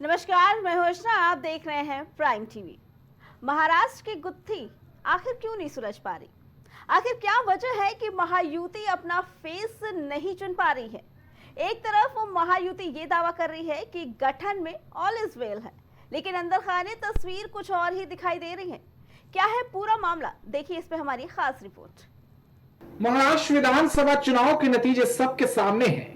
नमस्कार, मैं होशना, आप देख रहे हैं प्राइम टीवी। महाराष्ट्र की गुत्थी आखिर क्यों नहीं सुलझ पा रही? आखिर क्या वजह है कि महायुति अपना फेस नहीं चुन पा रही है? एक तरफ वो महायुति ये दावा कर रही है कि गठन में ऑल इज वेल है, लेकिन अंदर खाने तस्वीर कुछ और ही दिखाई दे रही है। क्या है पूरा मामला, देखिए इस पे हमारी खास रिपोर्ट। महाराष्ट्र विधानसभा चुनाव के नतीजे सबके सामने हैं।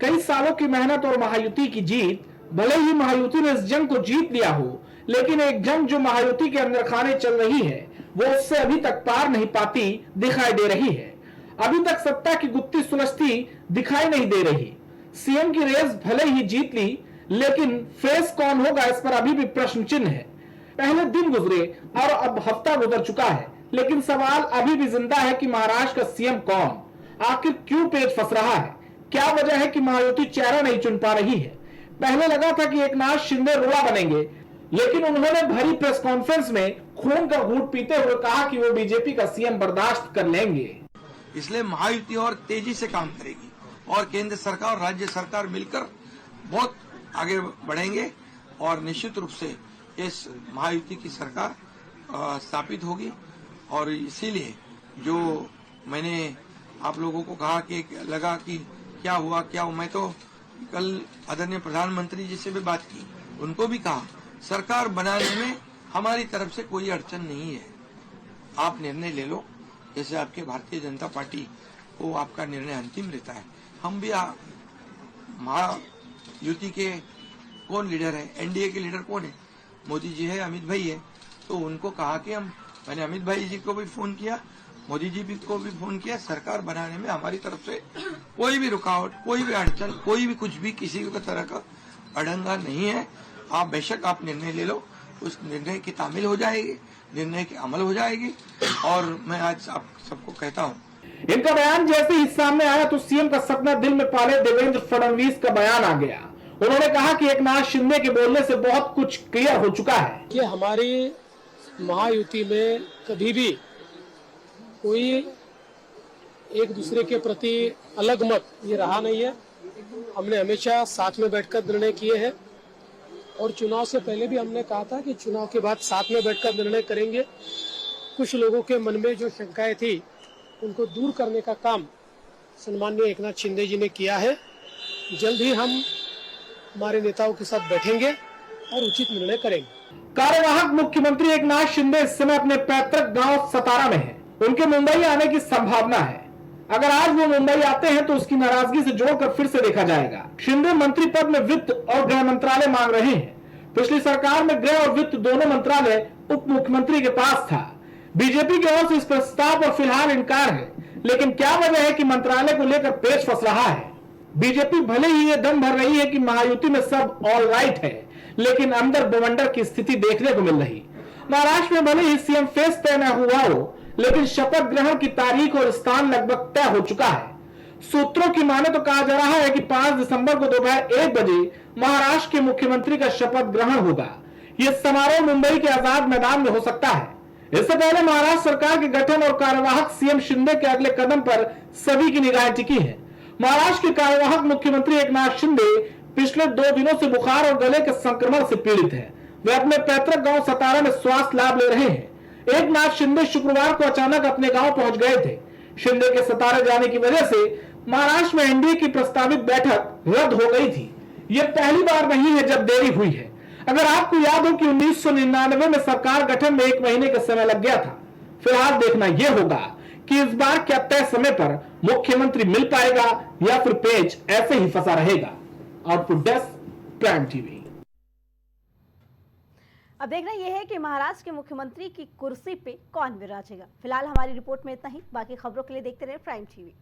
कई सालों की मेहनत और महायुति की जीत। भले ही महायुति ने इस जंग को जीत लिया हो, लेकिन एक जंग जो महायुति के अंदर खाने चल रही है वो उससे अभी तक पार नहीं पाती दिखाई दे रही है। अभी तक सत्ता की गुत्थी सुलझती दिखाई नहीं दे रही। सीएम की रेस भले ही जीत ली, लेकिन फेस कौन होगा इस पर अभी भी प्रश्न चिन्ह है। पहले दिन गुजरे और अब हफ्ता गुजर चुका है, लेकिन सवाल अभी भी जिंदा है कि महाराष्ट्र का सीएम कौन, आखिर क्यों पेच फंस रहा है? क्या वजह है कि महायुति चेहरा नहीं चुन पा रही है? पहले लगा था कि एकनाथ शिंदे रोड़ा बनेंगे, लेकिन उन्होंने भरी प्रेस कॉन्फ्रेंस में खून का घूंट पीते हुए कहा कि वो बीजेपी का सीएम बर्दाश्त कर लेंगे। इसलिए महायुति और तेजी से काम करेगी और केंद्र सरकार और राज्य सरकार मिलकर बहुत आगे बढ़ेंगे और निश्चित रूप से इस महायुति की सरकार स्थापित होगी। और इसीलिए जो मैंने आप लोगों को कहा कि लगा कि क्या हुआ, मैं तो कल आदरणीय प्रधानमंत्री जी से भी बात की, उनको भी कहा सरकार बनाने में हमारी तरफ से कोई अड़चन नहीं है, आप निर्णय ले लो। जैसे आपके भारतीय जनता पार्टी को आपका निर्णय अंतिम रहता है, हम भी महायुति के कौन लीडर है, एनडीए के लीडर कौन है, मोदी जी है, अमित भाई है, तो उनको कहा कि मैंने अमित भाई जी को भी फोन किया, मोदी जी को भी फोन किया, सरकार बनाने में हमारी तरफ से कोई भी रुकावट, कोई भी अड़चन, कोई भी कुछ भी किसी भी तरह का अड़ंगा नहीं है। आप बेशक आप निर्णय ले लो, उस निर्णय की तामील हो जाएगी, निर्णय की अमल हो जाएगी। और मैं आज आप सबको कहता हूँ, इनका बयान जैसे ही सामने आया तो सीएम का सपना दिल में पाले देवेंद्र फडणवीस का बयान आ गया। उन्होंने कहा कि एकनाथ शिंदे के बोलने से बहुत कुछ क्लियर हो चुका है कि हमारी महायुति में कभी भी कोई एक दूसरे के प्रति अलग मत ये रहा नहीं है। हमने हमेशा साथ में बैठकर निर्णय किए हैं और चुनाव से पहले भी हमने कहा था कि चुनाव के बाद साथ में बैठकर निर्णय करेंगे। कुछ लोगों के मन में जो शंकाएं थी उनको दूर करने का काम सम्माननीय एकनाथ शिंदे जी ने किया है। जल्द ही हम हमारे नेताओं के साथ बैठेंगे और उचित निर्णय करेंगे। कार्यवाहक मुख्यमंत्री एकनाथ शिंदे इस समय अपने पैतृक गांव सतारा में हैं। उनके मुंबई आने की संभावना है। अगर आज वो मुंबई आते हैं तो उसकी नाराजगी से जोड़कर फिर से देखा जाएगा। शिंदे मंत्री पद में वित्त और गृह मंत्रालय मांग रहे हैं। पिछली सरकार में गृह और वित्त दोनों मंत्रालय उप मुख्यमंत्री के पास था। बीजेपी की ओर से इस प्रस्ताव पर फिलहाल इनकार है, लेकिन क्या वजह है कि मंत्रालय को लेकर पेच फंस रहा है? बीजेपी भले ही ये दम भर रही है कि महायुति में सब ऑल राइट है, लेकिन अंदर बवंडर की स्थिति देखने को मिल रही। महाराष्ट्र में भले ही सीएम फेस तय न हुआ हो, लेकिन शपथ ग्रहण की तारीख और स्थान लगभग तय हो चुका है। सूत्रों की माने तो कहा जा रहा है कि 5 दिसंबर को दोपहर 1 बजे महाराष्ट्र के मुख्यमंत्री का शपथ ग्रहण होगा। यह समारोह मुंबई के आजाद मैदान में हो सकता है। इससे पहले महाराष्ट्र सरकार के गठन और कार्यवाहक सीएम शिंदे के अगले कदम पर सभी की निगाहें टिकी है। महाराष्ट्र के कार्यवाहक मुख्यमंत्री एकनाथ शिंदे पिछले 2 दिनों से बुखार और गले के संक्रमण से पीड़ित है। वे अपने पैतृक गांव सतारा में स्वास्थ्य लाभ ले रहे हैं। एकनाथ शिंदे शुक्रवार को अचानक अपने गांव पहुंच गए थे। शिंदे के सतारा जाने की वजह से महाराष्ट्र में एनडीए की प्रस्तावित बैठक रद्द हो गई थी। यह पहली बार नहीं है जब देरी हुई है। अगर आपको याद हो कि 1999 में सरकार गठन में 1 महीने का समय लग गया था। फिलहाल देखना यह होगा कि इस बार क्या तय समय पर मुख्यमंत्री मिल पाएगा या फिर पेच ऐसे ही फंसा रहेगा। Output desk, prime TV. अब देखना यह है कि महाराष्ट्र के मुख्यमंत्री की कुर्सी पे कौन विराजेगा। फिलहाल हमारी रिपोर्ट में इतना ही। बाकी खबरों के लिए देखते रहे प्राइम टीवी।